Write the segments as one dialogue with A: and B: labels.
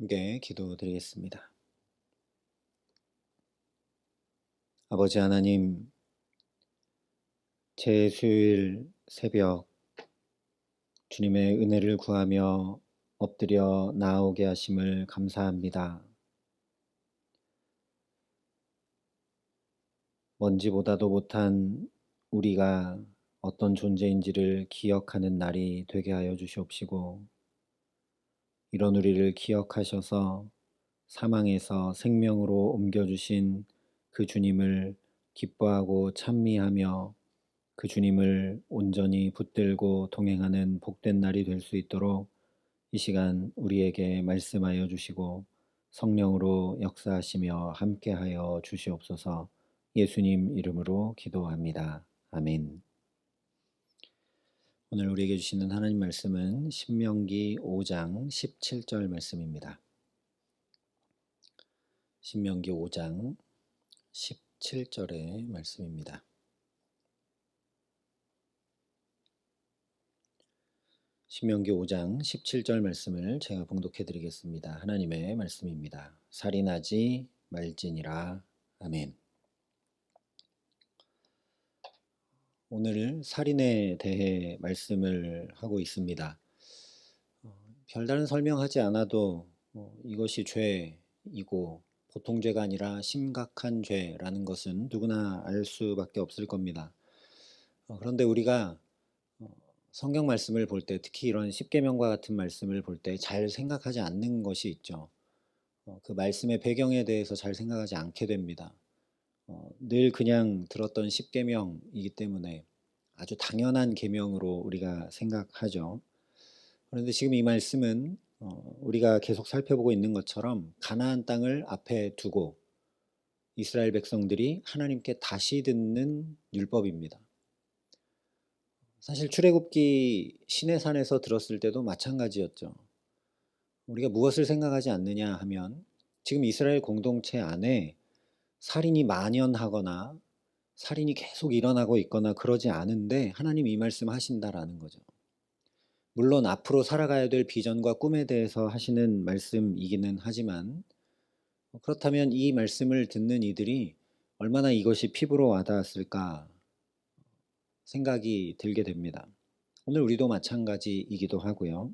A: 함께 기도드리겠습니다. 아버지 하나님, 제 수요일 새벽 주님의 은혜를 구하며 엎드려 나오게 하심을 감사합니다. 먼지보다도 못한 우리가 어떤 존재인지를 기억하는 날이 되게 하여 주시옵시고, 이런 우리를 기억하셔서 사망에서 생명으로 옮겨주신 그 주님을 기뻐하고 찬미하며 그 주님을 온전히 붙들고 동행하는 복된 날이 될 수 있도록 이 시간 우리에게 말씀하여 주시고 성령으로 역사하시며 함께하여 주시옵소서. 예수님 이름으로 기도합니다. 아멘. 오늘 우리에게 주시는 하나님 말씀은 신명기 5장 17절 말씀입니다. 신명기 5장 17절의 말씀입니다. 신명기 5장 17절 말씀을 제가 봉독해 드리겠습니다. 하나님의 말씀입니다. 살인하지 말지니라. 아멘. 오늘 살인에 대해 말씀을 하고 있습니다. 별다른 설명하지 않아도 이것이 죄이고 보통 죄가 아니라 심각한 죄라는 것은 누구나 알 수밖에 없을 겁니다. 그런데 우리가 성경 말씀을 볼 때, 특히 이런 십계명과 같은 말씀을 볼 때 잘 생각하지 않는 것이 있죠. 그 말씀의 배경에 대해서 잘 생각하지 않게 됩니다. 늘 그냥 들었던 십계명이기 때문에 아주 당연한 계명으로 우리가 생각하죠. 그런데 지금 이 말씀은 우리가 계속 살펴보고 있는 것처럼 가나안 땅을 앞에 두고 이스라엘 백성들이 하나님께 다시 듣는 율법입니다. 사실 출애굽기 시내산에서 들었을 때도 마찬가지였죠. 우리가 무엇을 생각하지 않느냐 하면 지금 이스라엘 공동체 안에 살인이 만연하거나 살인이 계속 일어나고 있거나 그러지 않은데 하나님 이 말씀 하신다라는 거죠. 물론 앞으로 살아가야 될 비전과 꿈에 대해서 하시는 말씀이기는 하지만 그렇다면 이 말씀을 듣는 이들이 얼마나 이것이 피부로 와닿았을까 생각이 들게 됩니다. 오늘 우리도 마찬가지이기도 하고요.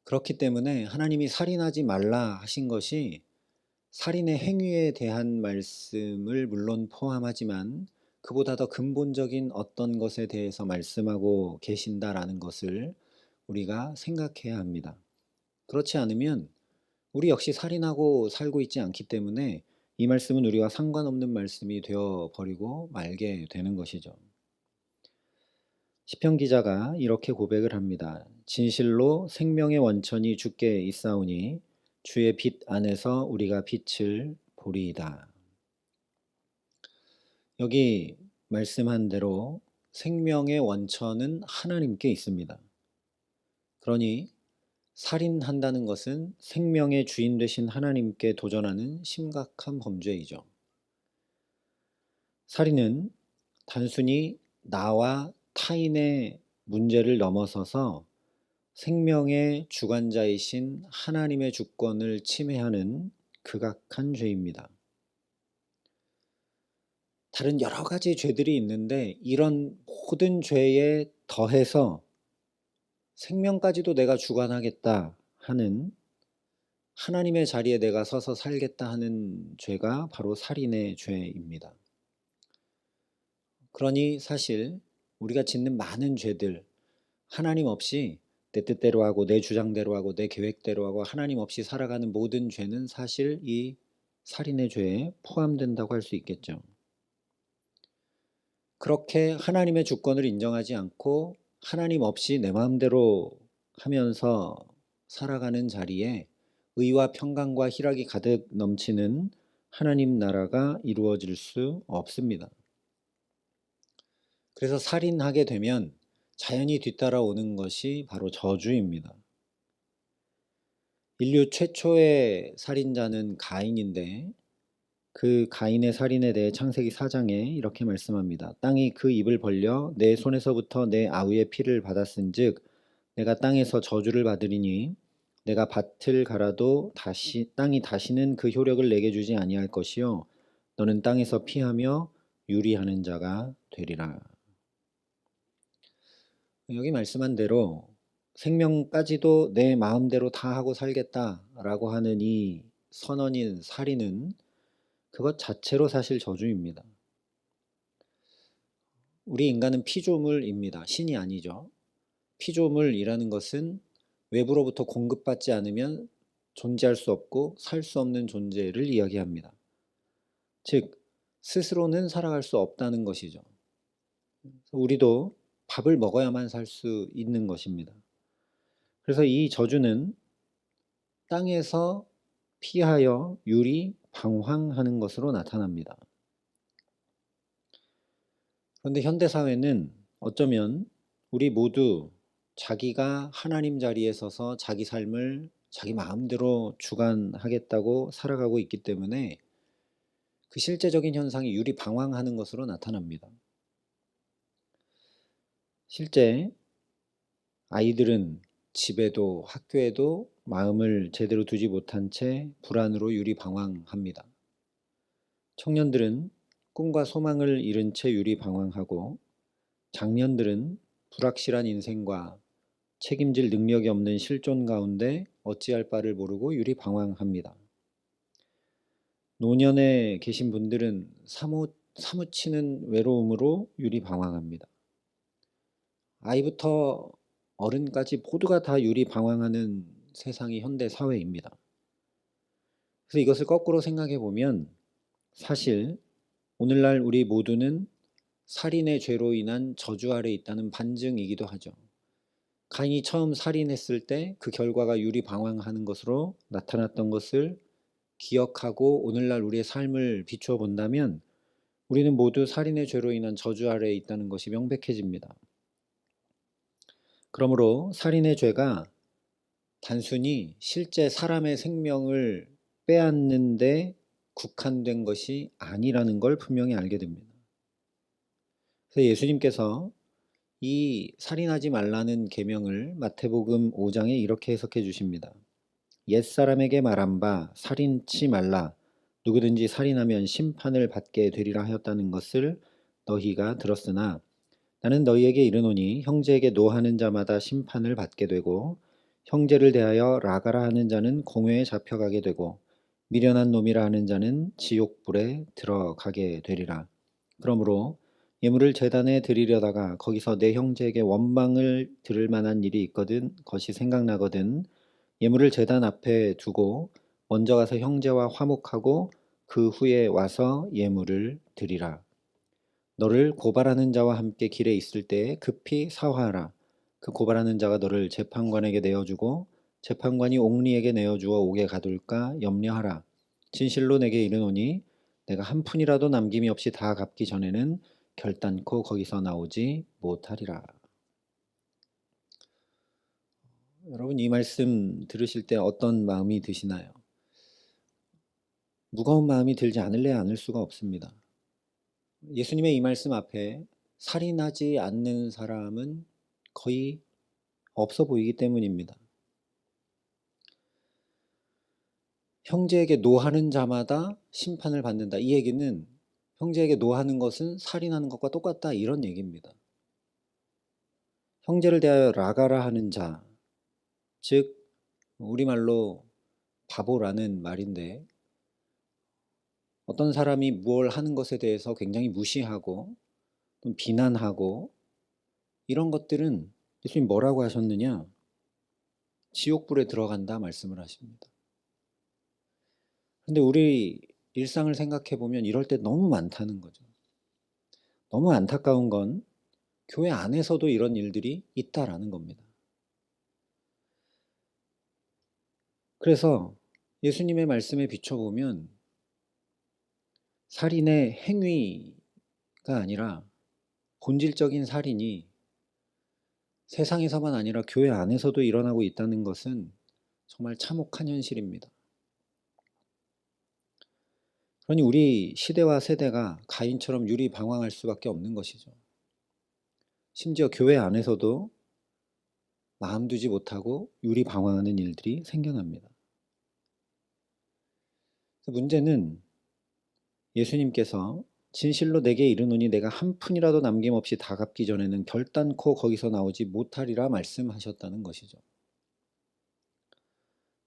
A: 그렇기 때문에 하나님이 살인하지 말라 하신 것이 살인의 행위에 대한 말씀을 물론 포함하지만 그보다 더 근본적인 어떤 것에 대해서 말씀하고 계신다라는 것을 우리가 생각해야 합니다. 그렇지 않으면 우리 역시 살인하고 살고 있지 않기 때문에 이 말씀은 우리와 상관없는 말씀이 되어 버리고 말게 되는 것이죠. 시편 기자가 이렇게 고백을 합니다. 진실로 생명의 원천이 주께 있사오니 주의 빛 안에서 우리가 빛을 보리이다. 여기 말씀한 대로 생명의 원천은 하나님께 있습니다. 그러니 살인한다는 것은 생명의 주인 되신 하나님께 도전하는 심각한 범죄이죠. 살인은 단순히 나와 타인의 문제를 넘어서서 생명의 주관자이신 하나님의 주권을 침해하는 극악한 죄입니다. 다른 여러 가지 죄들이 있는데 이런 모든 죄에 더해서 생명까지도 내가 주관하겠다 하는 하나님의 자리에 내가 서서 살겠다 하는 죄가 바로 살인의 죄입니다. 그러니 사실 우리가 짓는 많은 죄들, 하나님 없이 내 뜻대로 하고 내 주장대로 하고 내 계획대로 하고 하나님 없이 살아가는 모든 죄는 사실 이 살인의 죄에 포함된다고 할 수 있겠죠. 그렇게 하나님의 주권을 인정하지 않고 하나님 없이 내 마음대로 하면서 살아가는 자리에 의와 평강과 희락이 가득 넘치는 하나님 나라가 이루어질 수 없습니다. 그래서 살인하게 되면 자연히 뒤따라오는 것이 바로 저주입니다. 인류 최초의 살인자는 가인인데 그 가인의 살인에 대해 창세기 4장에 이렇게 말씀합니다. 땅이 그 입을 벌려 내 손에서부터 내 아우의 피를 받았은즉 내가 땅에서 저주를 받으리니 내가 밭을 갈아도 땅이 다시는 그 효력을 내게 주지 아니할 것이요 너는 땅에서 피하며 유리하는 자가 되리라. 여기 말씀한 대로 생명까지도 내 마음대로 다 하고 살겠다라고 하는 이 선언인 살인은 그것 자체로 사실 저주입니다. 우리 인간은 피조물입니다. 신이 아니죠. 피조물이라는 것은 외부로부터 공급받지 않으면 존재할 수 없고 살 수 없는 존재를 이야기합니다. 즉 스스로는 살아갈 수 없다는 것이죠. 우리도 밥을 먹어야만 살 수 있는 것입니다. 그래서 이 저주는 땅에서 피하여 유리 방황하는 것으로 나타납니다. 그런데 현대사회는 어쩌면 우리 모두 자기가 하나님 자리에 서서 자기 삶을 자기 마음대로 주관하겠다고 살아가고 있기 때문에 그 실제적인 현상이 유리 방황하는 것으로 나타납니다. 실제 아이들은 집에도 학교에도 마음을 제대로 두지 못한 채 불안으로 유리 방황합니다. 청년들은 꿈과 소망을 잃은 채 유리 방황하고 장년들은 불확실한 인생과 책임질 능력이 없는 실존 가운데 어찌할 바를 모르고 유리 방황합니다. 노년에 계신 분들은 사무치는 외로움으로 유리 방황합니다. 아이부터 어른까지 모두가 다 유리 방황하는 세상이 현대 사회입니다. 그래서 이것을 거꾸로 생각해 보면 사실 오늘날 우리 모두는 살인의 죄로 인한 저주 아래 있다는 반증이기도 하죠. 가인이 처음 살인했을 때 그 결과가 유리 방황하는 것으로 나타났던 것을 기억하고 오늘날 우리의 삶을 비추어 본다면 우리는 모두 살인의 죄로 인한 저주 아래에 있다는 것이 명백해집니다. 그러므로 살인의 죄가 단순히 실제 사람의 생명을 빼앗는 데 국한된 것이 아니라는 걸 분명히 알게 됩니다. 그래서 예수님께서 이 살인하지 말라는 계명을 마태복음 5장에 이렇게 해석해 주십니다. 옛사람에게 말한 바 살인치 말라 누구든지 살인하면 심판을 받게 되리라 하였다는 것을 너희가 들었으나 나는 너희에게 이르노니 형제에게 노하는 자마다 심판을 받게 되고 형제를 대하여 라가라 하는 자는 공회에 잡혀가게 되고 미련한 놈이라 하는 자는 지옥불에 들어가게 되리라. 그러므로 예물을 제단에 드리려다가 거기서 내 형제에게 원망을 들을 만한 일이 있거든 것이 생각나거든 예물을 제단 앞에 두고 먼저 가서 형제와 화목하고 그 후에 와서 예물을 드리라. 너를 고발하는 자와 함께 길에 있을 때에 급히 사화하라. 그 고발하는 자가 너를 재판관에게 내어주고 재판관이 옥리에게 내어주어 옥에 가둘까 염려하라. 진실로 내게 이르노니 내가 한 푼이라도 남김이 없이 다 갚기 전에는 결단코 거기서 나오지 못하리라. 여러분 이 말씀 들으실 때 어떤 마음이 드시나요? 무거운 마음이 들지 않을래야 않을 수가 없습니다. 예수님의 이 말씀 앞에 살인하지 않는 사람은 거의 없어 보이기 때문입니다. 형제에게 노하는 자마다 심판을 받는다. 이 얘기는 형제에게 노하는 것은 살인하는 것과 똑같다. 이런 얘기입니다. 형제를 대하여 라가라 하는 자, 즉 우리말로 바보라는 말인데 어떤 사람이 무엇을 하는 것에 대해서 굉장히 무시하고 또 비난하고 이런 것들은 예수님 뭐라고 하셨느냐? 지옥불에 들어간다 말씀을 하십니다. 근데 우리 일상을 생각해 보면 이럴 때 너무 많다는 거죠. 너무 안타까운 건 교회 안에서도 이런 일들이 있다라는 겁니다. 그래서 예수님의 말씀에 비춰보면 살인의 행위가 아니라 본질적인 살인이 세상에서만 아니라 교회 안에서도 일어나고 있다는 것은 정말 참혹한 현실입니다. 그러니 우리 시대와 세대가 가인처럼 유리방황할 수밖에 없는 것이죠. 심지어 교회 안에서도 마음 두지 못하고 유리방황하는 일들이 생겨납니다. 문제는 예수님께서 진실로 내게 이르노니 내가 한 푼이라도 남김없이 다 갚기 전에는 결단코 거기서 나오지 못하리라 말씀하셨다는 것이죠.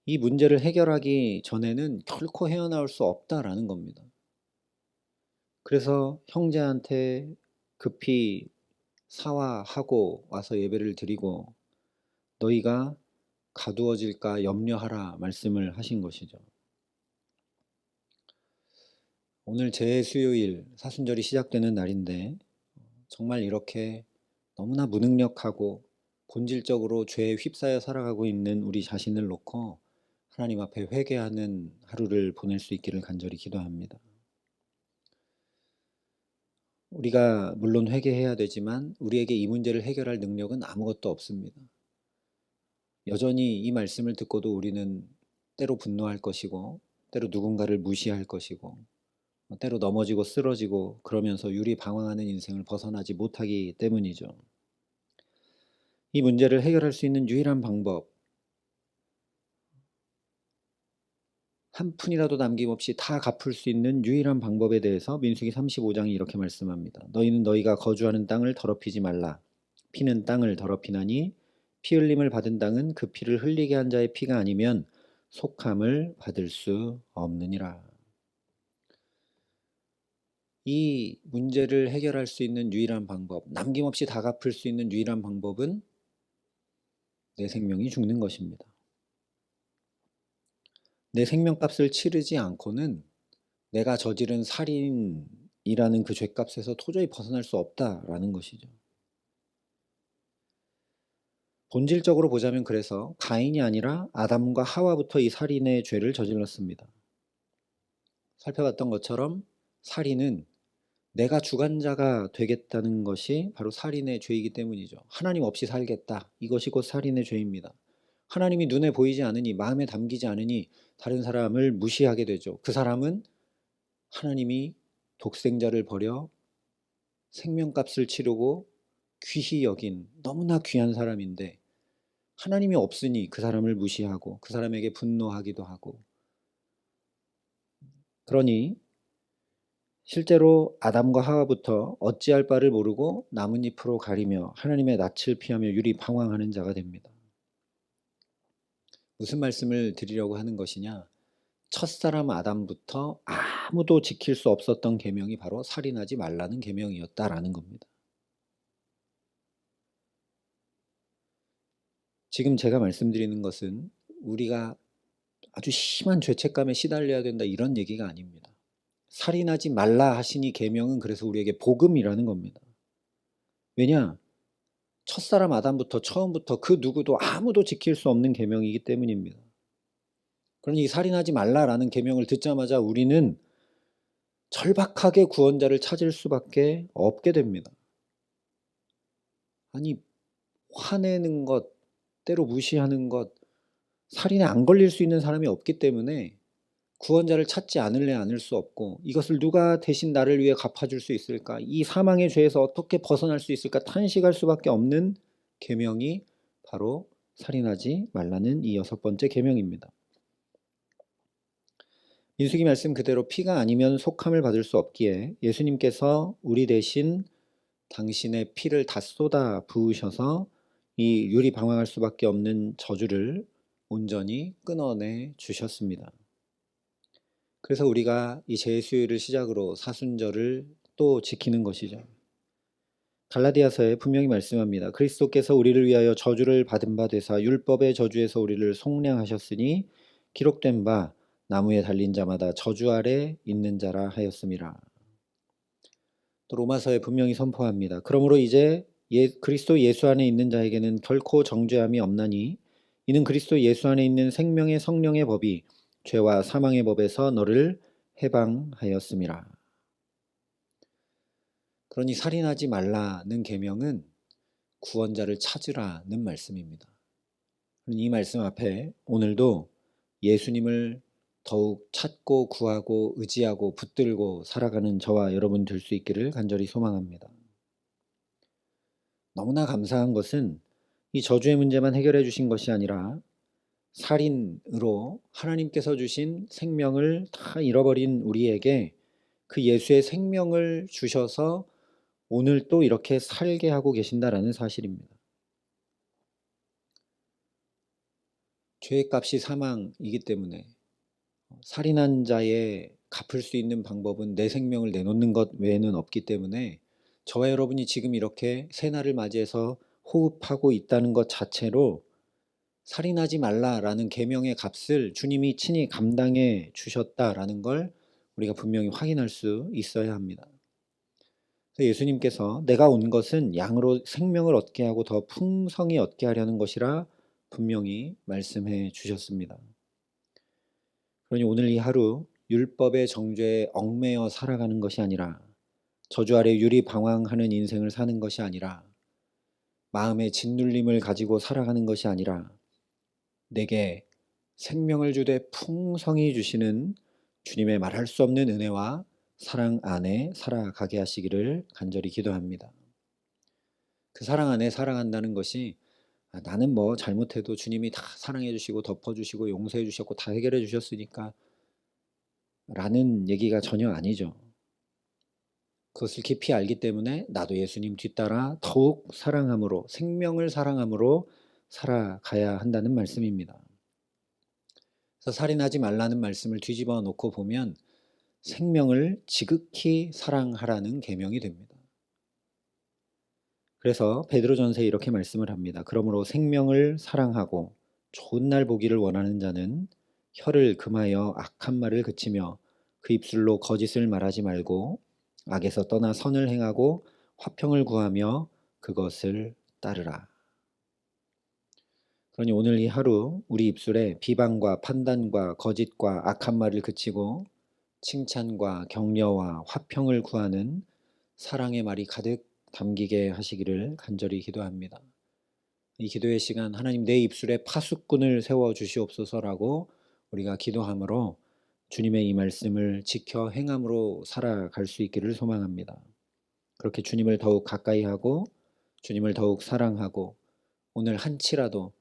A: 이 문제를 해결하기 전에는 결코 헤어나올 수 없다라는 겁니다. 그래서 형제한테 급히 사화하고 와서 예배를 드리고 너희가 가두어질까 염려하라 말씀을 하신 것이죠. 오늘 재수요일 사순절이 시작되는 날인데 정말 이렇게 너무나 무능력하고 본질적으로 죄에 휩싸여 살아가고 있는 우리 자신을 놓고 하나님 앞에 회개하는 하루를 보낼 수 있기를 간절히 기도합니다. 우리가 물론 회개해야 되지만 우리에게 이 문제를 해결할 능력은 아무것도 없습니다. 여전히 이 말씀을 듣고도 우리는 때로 분노할 것이고 때로 누군가를 무시할 것이고 때로 넘어지고 쓰러지고 그러면서 유리방황하는 인생을 벗어나지 못하기 때문이죠. 이 문제를 해결할 수 있는 유일한 방법, 한 푼이라도 남김없이 다 갚을 수 있는 유일한 방법에 대해서 민수기 35장이 이렇게 말씀합니다. 너희는 너희가 거주하는 땅을 더럽히지 말라. 피는 땅을 더럽히나니 피 흘림을 받은 땅은 그 피를 흘리게 한 자의 피가 아니면 속함을 받을 수 없느니라. 이 문제를 해결할 수 있는 유일한 방법, 남김없이 다 갚을 수 있는 유일한 방법은 내 생명이 죽는 것입니다. 내 생명값을 치르지 않고는 내가 저지른 살인이라는 그 죄값에서 도저히 벗어날 수 없다라는 것이죠. 본질적으로 보자면 그래서 가인이 아니라 아담과 하와부터 이 살인의 죄를 저질렀습니다. 살펴봤던 것처럼 살인은 내가 주관자가 되겠다는 것이 바로 살인의 죄이기 때문이죠. 하나님 없이 살겠다. 이것이 곧 살인의 죄입니다. 하나님이 눈에 보이지 않으니 마음에 담기지 않으니 다른 사람을 무시하게 되죠. 그 사람은 하나님이 독생자를 버려 생명값을 치르고 귀히 여긴 너무나 귀한 사람인데 하나님이 없으니 그 사람을 무시하고 그 사람에게 분노하기도 하고 그러니 실제로 아담과 하와부터 어찌할 바를 모르고 나뭇잎으로 가리며 하나님의 낯을 피하며 유리방황하는 자가 됩니다. 무슨 말씀을 드리려고 하는 것이냐? 첫사람 아담부터 아무도 지킬 수 없었던 계명이 바로 살인하지 말라는 계명이었다라는 겁니다. 지금 제가 말씀드리는 것은 우리가 아주 심한 죄책감에 시달려야 된다 이런 얘기가 아닙니다. 살인하지 말라 하시니 계명은 그래서 우리에게 복음이라는 겁니다. 왜냐? 첫사람 아담부터 처음부터 그 누구도 아무도 지킬 수 없는 계명이기 때문입니다. 그러니 살인하지 말라라는 계명을 듣자마자 우리는 절박하게 구원자를 찾을 수밖에 없게 됩니다. 아니 화내는 것, 때로 무시하는 것, 살인에 안 걸릴 수 있는 사람이 없기 때문에 구원자를 찾지 않을래 않을 수 없고 이것을 누가 대신 나를 위해 갚아줄 수 있을까? 이 사망의 죄에서 어떻게 벗어날 수 있을까? 탄식할 수밖에 없는 계명이 바로 살인하지 말라는 이 6번째 계명입니다. 민수기 말씀 그대로 피가 아니면 속함을 받을 수 없기에 예수님께서 우리 대신 당신의 피를 다 쏟아 부으셔서 이 유리방황할 수밖에 없는 저주를 온전히 끊어내 주셨습니다. 그래서 우리가 이 재수요일을 시작으로 사순절을 또 지키는 것이죠. 갈라디아서에 분명히 말씀합니다. 그리스도께서 우리를 위하여 저주를 받은 바 되사 율법의 저주에서 우리를 속량하셨으니 기록된 바 나무에 달린 자마다 저주 아래 있는 자라 하였음이라. 또 로마서에 분명히 선포합니다. 그러므로 이제 그리스도 예수 안에 있는 자에게는 결코 정죄함이 없나니 이는 그리스도 예수 안에 있는 생명의 성령의 법이 죄와 사망의 법에서 너를 해방하였음이라. 그러니 살인하지 말라는 계명은 구원자를 찾으라는 말씀입니다. 이 말씀 앞에 오늘도 예수님을 더욱 찾고 구하고 의지하고 붙들고 살아가는 저와 여러분 될 수 있기를 간절히 소망합니다. 너무나 감사한 것은 이 저주의 문제만 해결해 주신 것이 아니라 살인으로 하나님께서 주신 생명을 다 잃어버린 우리에게 그 예수의 생명을 주셔서 오늘 또 이렇게 살게 하고 계신다라는 사실입니다. 죄의 값이 사망이기 때문에 살인한 자의 갚을 수 있는 방법은 내 생명을 내놓는 것 외에는 없기 때문에 저와 여러분이 지금 이렇게 새날을 맞이해서 호흡하고 있다는 것 자체로 살인하지 말라라는 계명의 값을 주님이 친히 감당해 주셨다라는 걸 우리가 분명히 확인할 수 있어야 합니다. 그래서 예수님께서 내가 온 것은 양으로 생명을 얻게 하고 더 풍성히 얻게 하려는 것이라 분명히 말씀해 주셨습니다. 그러니 오늘 이 하루 율법의 정죄에 얽매여 살아가는 것이 아니라 저주 아래 유리방황하는 인생을 사는 것이 아니라 마음의 짓눌림을 가지고 살아가는 것이 아니라 내게 생명을 주되 풍성히 주시는 주님의 말할 수 없는 은혜와 사랑 안에 살아가게 하시기를 간절히 기도합니다. 그 사랑 안에 살아간다는 것이 나는 뭐 잘못해도 주님이 다 사랑해 주시고 덮어 주시고 용서해 주셨고 다 해결해 주셨으니까 라는 얘기가 전혀 아니죠. 그것을 깊이 알기 때문에 나도 예수님 뒤따라 더욱 사랑함으로 생명을 사랑함으로 살아가야 한다는 말씀입니다. 그래서 살인하지 말라는 말씀을 뒤집어 놓고 보면 생명을 지극히 사랑하라는 계명이 됩니다. 그래서 베드로전서에 이렇게 말씀을 합니다. 그러므로 생명을 사랑하고 좋은 날 보기를 원하는 자는 혀를 금하여 악한 말을 그치며 그 입술로 거짓을 말하지 말고 악에서 떠나 선을 행하고 화평을 구하며 그것을 따르라. 그러니 오늘 이 하루 우리 입술에 비방과 판단과 거짓과 악한 말을 그치고 칭찬과 격려와 화평을 구하는 사랑의 말이 가득 담기게 하시기를 간절히 기도합니다. 이 기도의 시간 하나님 내 입술에 파수꾼을 세워 주시옵소서라고 우리가 기도함으로 주님의 이 말씀을 지켜 행함으로 살아갈 수 있기를 소망합니다. 그렇게 주님을 더욱 가까이 하고 주님을 더욱 사랑하고 오늘 한치라도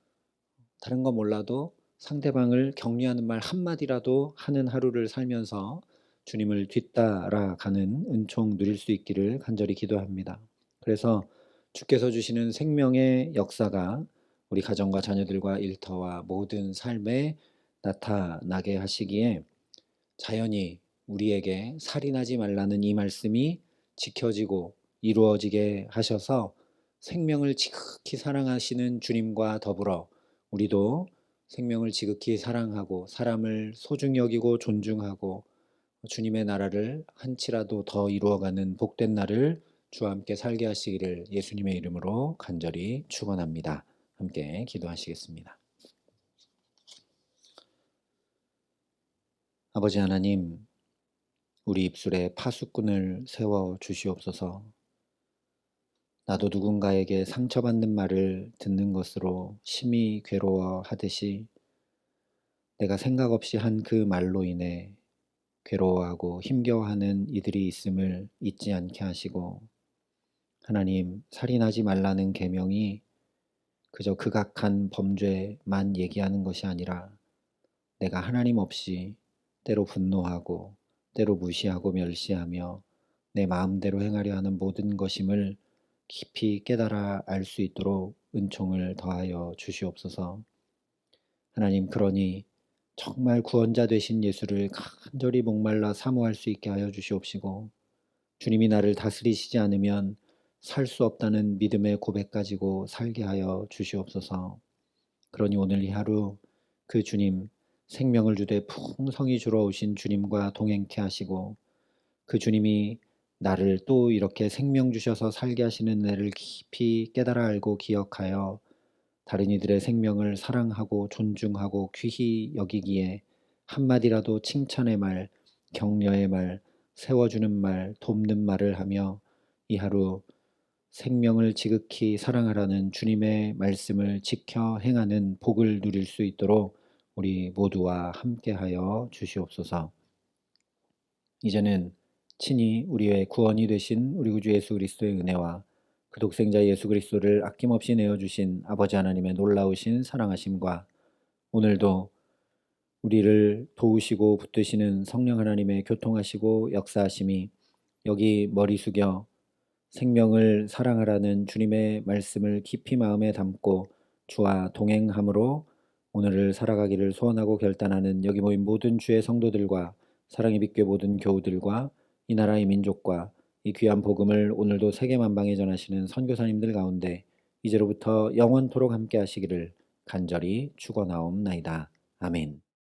A: 다른 거 몰라도 상대방을 격려하는 말 한마디라도 하는 하루를 살면서 주님을 뒤따라가는 은총 누릴 수 있기를 간절히 기도합니다. 그래서 주께서 주시는 생명의 역사가 우리 가정과 자녀들과 일터와 모든 삶에 나타나게 하시기에 자연히 우리에게 살인하지 말라는 이 말씀이 지켜지고 이루어지게 하셔서 생명을 지극히 사랑하시는 주님과 더불어 우리도 생명을 지극히 사랑하고 사람을 소중히 여기고 존중하고 주님의 나라를 한치라도 더 이루어가는 복된 날을 주와 함께 살게 하시기를 예수님의 이름으로 간절히 축원합니다. 함께 기도하시겠습니다. 아버지 하나님, 우리 입술에 파수꾼을 세워 주시옵소서. 나도 누군가에게 상처받는 말을 듣는 것으로 심히 괴로워하듯이 내가 생각 없이 한 그 말로 인해 괴로워하고 힘겨워하는 이들이 있음을 잊지 않게 하시고 하나님, 살인하지 말라는 계명이 그저 극악한 범죄만 얘기하는 것이 아니라 내가 하나님 없이 때로 분노하고 때로 무시하고 멸시하며 내 마음대로 행하려 하는 모든 것임을 깊이 깨달아 알 수 있도록 은총을 더하여 주시옵소서. 하나님, 그러니 정말 구원자 되신 예수를 간절히 목말라 사모할 수 있게 하여 주시옵시고 주님이 나를 다스리시지 않으면 살 수 없다는 믿음의 고백 가지고 살게 하여 주시옵소서. 그러니 오늘 이 하루 그 주님, 생명을 주되 풍성히 주러 오신 주님과 동행케 하시고 그 주님이 나를 또 이렇게 생명 주셔서 살게 하시는 은혜를 깊이 깨달아 알고 기억하여 다른 이들의 생명을 사랑하고 존중하고 귀히 여기기에 한마디라도 칭찬의 말, 격려의 말, 세워주는 말, 돕는 말을 하며 이 하루 생명을 지극히 사랑하라는 주님의 말씀을 지켜 행하는 복을 누릴 수 있도록 우리 모두와 함께하여 주시옵소서. 이제는 친히 우리의 구원이 되신 우리 구주 예수 그리스도의 은혜와 그 독생자 예수 그리스도를 아낌없이 내어주신 아버지 하나님의 놀라우신 사랑하심과 오늘도 우리를 도우시고 붙드시는 성령 하나님의 교통하시고 역사하심이 여기 머리 숙여 생명을 사랑하라는 주님의 말씀을 깊이 마음에 담고 주와 동행함으로 오늘을 살아가기를 소원하고 결단하는 여기 모인 모든 주의 성도들과 사랑의 빛교회 모든 교우들과 이 나라의 민족과 이 귀한 복음을 오늘도 세계만방에 전하시는 선교사님들 가운데 이제로부터 영원토록 함께 하시기를 간절히 축원하옵나이다. 아멘.